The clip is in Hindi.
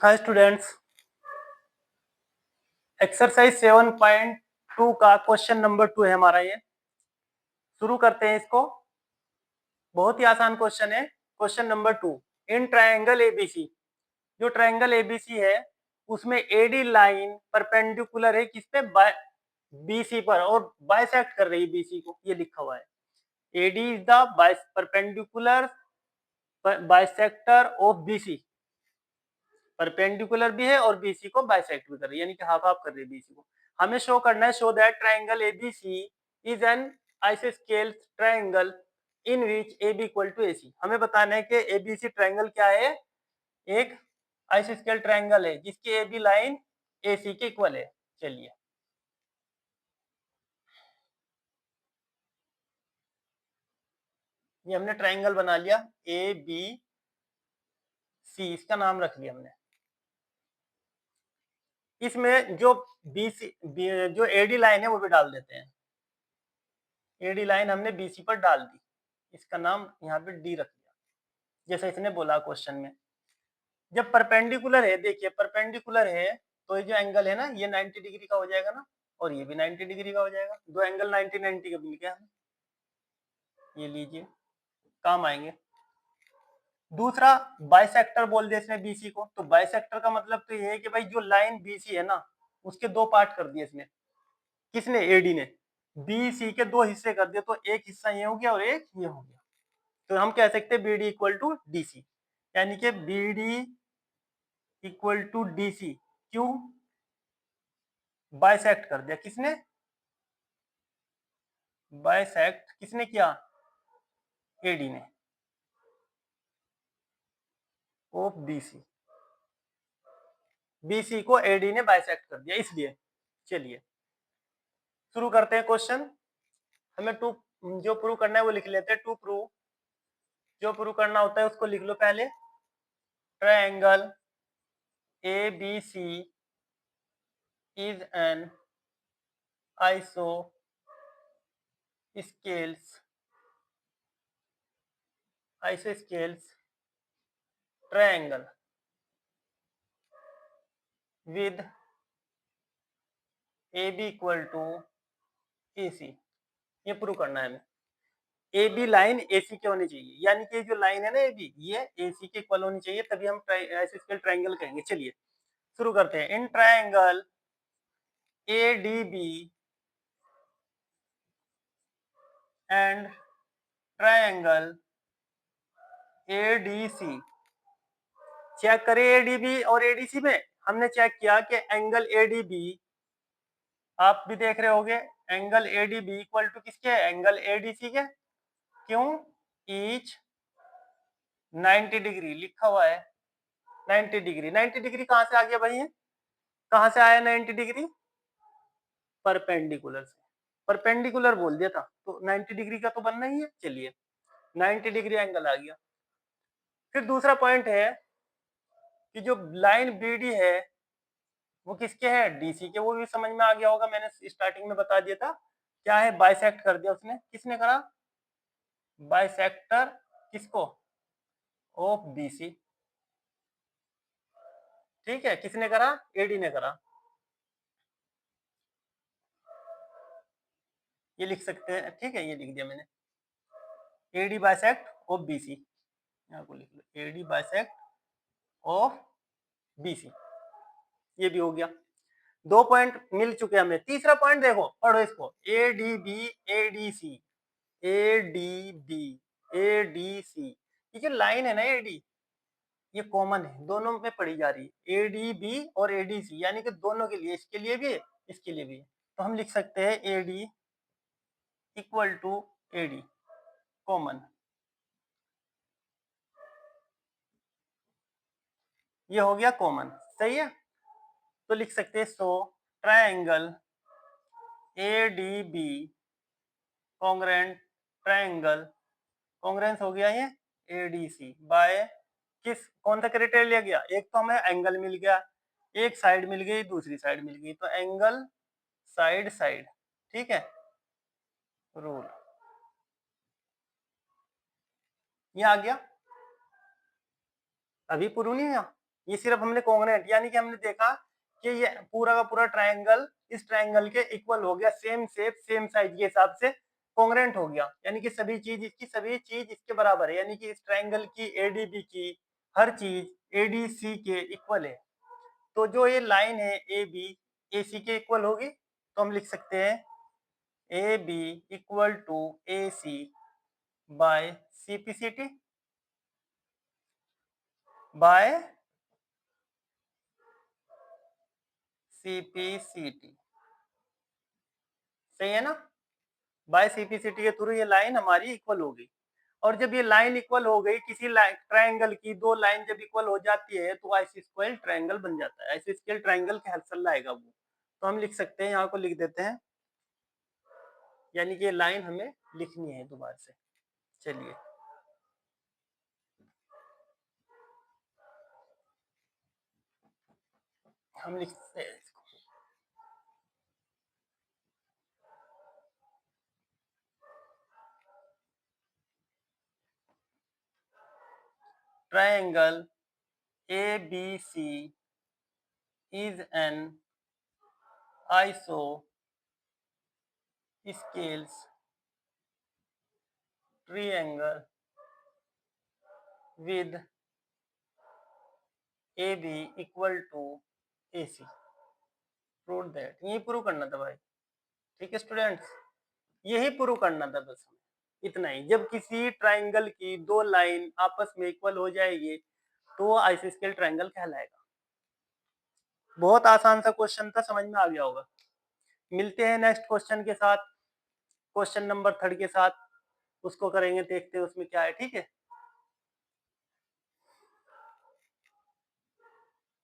हाय स्टूडेंट्स, एक्सरसाइज 7.2 का क्वेश्चन नंबर 2 है हमारा। ये शुरू करते हैं इसको। बहुत ही आसान क्वेश्चन है। Question number 2, in triangle ABC, जो ट्रायंगल एबीसी है उसमें एडी लाइन परपेंडिकुलर है किस पे, बीसी पर, और बाइसेक्ट कर रही है बीसी को। ये लिखा हुआ है, AD is the perpendicular bisector of BC. Perpendicular भी है और बीसी को बाइसेक्ट भी कर रही है, यानी कि हाफ हाफ कर रही है बीसी को। हमें शो करना है, show that triangle ABC is an आइसोस्केल triangle in which A B equal to A C. हमें बताना है कि एबीसी ट्राइंगल क्या है, एक आइसोस्केल ट्राइंगल है जिसकी ए बी लाइन ए सी के इक्वल है। चलिए, ये हमने ट्राइंगल बना लिया ए बी सी, इसका नाम रख लिया हमने। इसमें जो बीसी जो एडी लाइन है वो भी डाल देते हैं। एडी लाइन हमने बीसी पर डाल दी, इसका नाम यहाँ पे डी रख दिया, जैसा इसने बोला क्वेश्चन में। जब परपेंडिकुलर है, देखिए परपेंडिकुलर है तो ये जो एंगल है ना, ये 90 डिग्री का हो जाएगा ना, और ये भी 90 डिग्री का हो जाएगा। दो एंगल 90-90 का मिल गया हमें, ये लीजिए, काम आएंगे। दूसरा, बाइसेक्टर बोल दे इसने बीसी को, तो बाइसेक्टर का मतलब तो ये है कि भाई जो लाइन बीसी है ना, उसके दो पार्ट कर दिए इसने। किसने? एडी ने। बीसी के दो हिस्से कर दिए, तो एक हिस्सा ये हो गया और एक ये हो गया। तो हम कह सकते हैं B D equal to D C, यानी कि B D equal to D C. क्यों? बाइसेक्ट कर दिया किसने? बाइसेक्ट किसने किया? एडी ने, ऑफ बीसी। बीसी को एडी ने बाइसेक्ट कर दिया इसलिए। चलिए शुरू करते हैं क्वेश्चन। हमें टू जो प्रूव करना है वो लिख लेते हैं। टू प्रूव, जो प्रूव करना होता है उसको लिख लो पहले। Triangle A B C is an isosceles triangle with AB equal to AC। ये प्रूव करना है हमें। ए बी लाइन ए सी की होनी चाहिए, यानी कि जो लाइन है ना ए बी, ये ए सी के इक्वल होनी चाहिए, तभी हम आइसोस्केल ट्रायंगल कहेंगे। चलिए शुरू करते हैं। In triangle A D B and triangle A D C, check करें एडीबी और एडीसी में। हमने चेक किया कि एंगल एडीबी, आप भी देख रहे होंगे, एंगल एडीबी इक्वल टू किसके? एंगल एडीसी के। क्यों? ईच 90 डिग्री लिखा हुआ है। 90 डिग्री, 90 डिग्री कहां से आ गया भाई? है कहां से आया 90 डिग्री? परपेंडिकुलर से। परपेंडिकुलर बोल दिया था तो 90 डिग्री का तो बनना ही है। चलिए 90 डिग्री एंगल आ गया। फिर दूसरा पॉइंट है कि जो लाइन बीडी है वो किसके है? डीसी के। वो भी समझ में आ गया होगा, मैंने स्टार्टिंग में बता दिया था। क्या है? बाइसेक्ट कर दिया उसने। किसने करा? बाइसेक्टर। किसको? Of BC. ठीक है, किसने करा? एडी ने करा। ये लिख सकते हैं, ठीक है, ये लिख दिया मैंने, एडी बाइसेक्ट ऑफ बीसी। यहाँ को लिख लो, एडी बाइसेक्ट ऑफ बीसी। ये भी हो गया। दो पॉइंट मिल चुके हमें। तीसरा पॉइंट देखो, पढ़ो इसको। A D B A D C, A D B A D C, ये जो लाइन है ना एडी, ये कॉमन है, दोनों में पढ़ी जा रही है, ए डी बी और ए डी सी, यानी कि दोनों के लिए, इसके लिए भी है, इसके लिए भी है। तो हम लिख सकते हैं A D equal to A D common. ये हो गया कॉमन, सही है। तो लिख सकते हैं so triangle A D B congruent triangle, congruence हो गया ये एडीसी बाय किस, कौन सा क्राइटेरिया लिया गया? एक तो हमें एंगल मिल गया, एक साइड मिल गई, दूसरी साइड मिल गई, तो एंगल साइड साइड, ठीक है, रूल ये आ गया। अभी प्रूव नहीं हुआ, ये सिर्फ हमने कॉन्ग्रुएंट यानी कि हमने देखा कि ये पूरा का पूरा ट्रायंगल इस ट्रायंगल के इक्वल हो गया, सेम शेप सेम साइज के हिसाब से कॉन्ग्रुएंट हो गया, यानी कि सभी चीज इसके बराबर है, यानी कि इस ट्रायंगल की एडीबी की हर चीज एडीसी के इक्वल है। तो जो ये लाइन है ए बी एसी के इक्वल होगी, तो हम लिख सकते हैं A B equal to A C by CPCT by CPCT, सही है ना। बाय सीपीसीटी के थ्रू ये लाइन हमारी इक्वल हो गई। और जब ये लाइन इक्वल हो गई, किसी ट्रायंगल की दो लाइन जब इक्वल हो जाती है तो आइसोस्केल ट्रायंगल बन जाता है, आइसोस्केल ट्रायंगल का हल आएगा वो। तो हम लिख सकते हैं, यहाँ को लिख देते हैं, यानी कि ये लाइन हमें लिखनी है दोबारा से। चलिए हम लिखते हैं इसको, triangle A B C is an isosceles triangle with AB equal to AC. Prove that. यही प्रूव करना था भाई, ठीक है स्टूडेंट्स, यही प्रूव करना था बस, इतना ही। जब किसी ट्राइंगल की दो लाइन आपस में इक्वल हो जाएगी तो वो आइसोस्केल ट्राइंगल कहलाएगा। बहुत आसान सा क्वेश्चन था, समझ में आ गया होगा। मिलते हैं नेक्स्ट क्वेश्चन के साथ, क्वेश्चन नंबर 3 के साथ, उसको करेंगे, देखते हैं उसमें क्या है, ठीक है।